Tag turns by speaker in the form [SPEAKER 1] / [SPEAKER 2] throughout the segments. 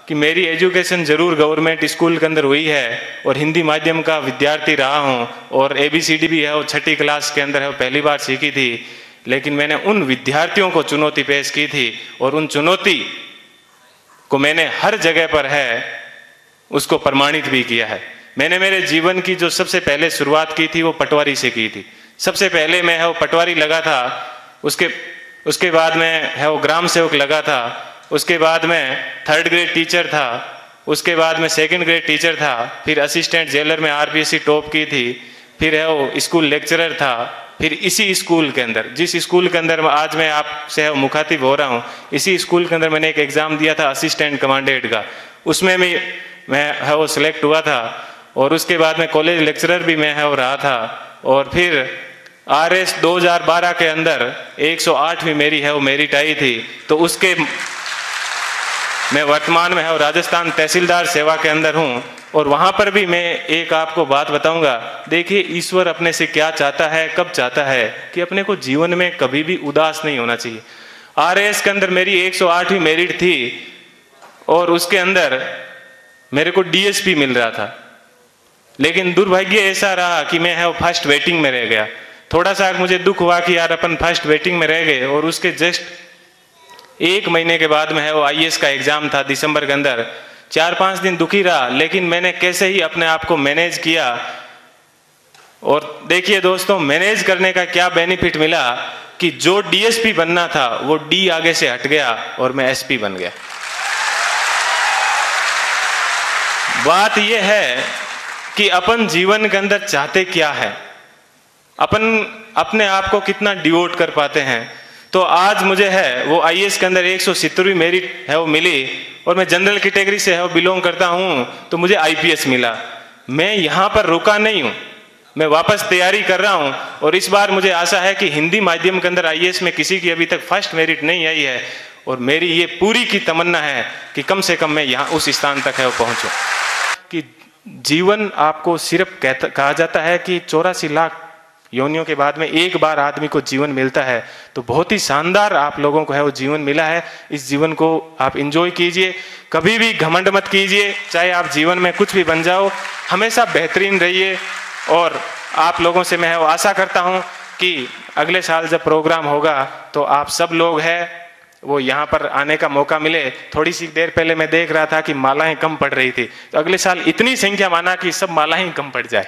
[SPEAKER 1] कि मेरी एजुकेशन ज़रूर गवर्नमेंट स्कूल के अंदर हुई है और हिंदी माध्यम का विद्यार्थी रहा हूँ और ABCD भी है वो 6ठी क्लास के अंदर है वो पहली बार सीखी थी। लेकिन मैंने उन विद्यार्थियों को चुनौती पेश की थी और उन चुनौती को मैंने हर जगह पर है उसको प्रमाणित भी किया है। मैंने मेरे जीवन की जो सबसे पहले शुरुआत की थी वो पटवारी से की थी। सबसे पहले मैं है वो पटवारी लगा था, उसके बाद में है वो ग्राम सेवक लगा था, उसके बाद में 3rd ग्रेड टीचर था, उसके बाद में 2nd ग्रेड टीचर था, फिर असिस्टेंट जेलर में RPSC टॉप की थी, फिर है वो स्कूल लेक्चरर था, फिर इसी स्कूल के अंदर जिस स्कूल के अंदर आज मैं आपसे मुखातिब हो रहा हूँ, इसी स्कूल के अंदर मैंने एक एग्ज़ाम दिया था असिस्टेंट कमांडेंट का, उसमें भी मैं है वो सिलेक्ट हुआ था। और उसके बाद में कॉलेज लेक्चरर भी मैं है वो रहा था। और फिर RS 2012 के अंदर 108वीं मेरी है वो मेरिट आई थी। तो उसके मैं वर्तमान में है वो राजस्थान तहसीलदार सेवा के अंदर हूँ। और वहाँ पर भी मैं एक आपको बात बताऊंगा, देखिए ईश्वर अपने से क्या चाहता है, कब चाहता है कि अपने को जीवन में कभी भी उदास नहीं होना चाहिए। RS के अंदर मेरी 108वीं मेरिट थी और उसके अंदर मेरे को DSP मिल रहा था, लेकिन दुर्भाग्य ऐसा रहा कि मैं है वो फर्स्ट वेटिंग में रह गया। थोड़ा सा मुझे दुख हुआ कि यार अपन फर्स्ट वेटिंग में रह गए। और उसके जस्ट 1 महीने के बाद में है वो IAS का एग्जाम था दिसंबर के अंदर। 4-5 दिन दुखी रहा, लेकिन मैंने कैसे ही अपने आप को मैनेज किया। और देखिए दोस्तों, मैनेज करने का क्या बेनिफिट मिला कि जो DSP बनना था वो D आगे से हट गया और मैं SP बन गया। बात यह है कि अपन जीवन के अंदर चाहते क्या है, अपन अपने आप को कितना डिवोट कर पाते हैं। तो आज मुझे है वो IAS के अंदर 170वीं मेरिट है वो मिली और मैं जनरल कैटेगरी से है वो बिलोंग करता हूँ, तो मुझे IPS मिला। मैं यहाँ पर रुका नहीं हूँ, मैं वापस तैयारी कर रहा हूँ। और इस बार मुझे आशा है कि हिंदी माध्यम के अंदर IAS में किसी की अभी तक फर्स्ट मेरिट नहीं आई है और मेरी ये पूरी की तमन्ना है कि कम से कम मैं यहाँ उस स्थान तक है वो पहुँचूँ। कि जीवन आपको सिर्फ कहा जाता है कि 84 लाख योनियों के बाद में एक बार आदमी को जीवन मिलता है, तो बहुत ही शानदार आप लोगों को है वो जीवन मिला है। इस जीवन को आप एंजॉय कीजिए, कभी भी घमंड मत कीजिए। चाहे आप जीवन में कुछ भी बन जाओ, हमेशा बेहतरीन रहिए। और आप लोगों से मैं वो आशा करता हूँ कि अगले साल जब प्रोग्राम होगा तो आप सब लोग हैं वो यहाँ पर आने का मौका मिले। थोड़ी सी देर पहले मैं देख रहा था कि मालाएं कम पड़ रही थी, तो अगले साल इतनी संख्या माना कि सब मालाएं कम पड़ जाए,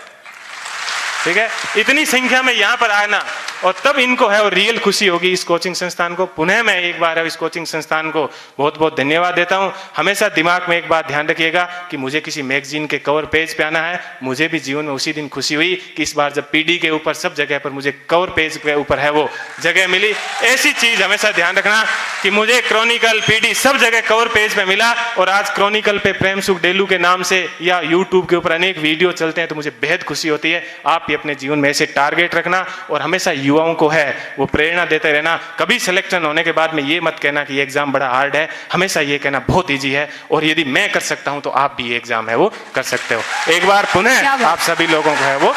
[SPEAKER 1] ठीक है। इतनी संख्या में यहाँ पर आना और तब इनको है वो रियल खुशी होगी। इस कोचिंग संस्थान को पुनः मैं एक बार इस कोचिंग संस्थान को बहुत बहुत धन्यवाद देता हूँ। हमेशा दिमाग में एक बात ध्यान रखिएगा कि मुझे किसी मैगजीन के कवर पेज पे आना है। मुझे भी जीवन में उसी दिन खुशी हुई कि इस बार जब PD के ऊपर सब जगह पर मुझे कवर पेज के ऊपर है वो जगह मिली। ऐसी चीज हमेशा ध्यान रखना कि मुझे क्रॉनिकल PD सब जगह कवर पेज पे मिला। और आज क्रॉनिकल पे प्रेम सुख डेलू के नाम से या YouTube के ऊपर अनेक वीडियो चलते हैं, तो मुझे बेहद खुशी होती है। आप भी अपने जीवन में ऐसे टारगेट रखना और हमेशा युवाओं को है वो प्रेरणा देते रहना। कभी सिलेक्शन होने के बाद में ये मत कहना कि ये एग्जाम बड़ा हार्ड है, हमेशा ये कहना बहुत इजी है और यदि मैं कर सकता हूं तो आप भी ये एग्जाम है वो कर सकते हो। एक बार पुनः आप सभी लोगों को है वो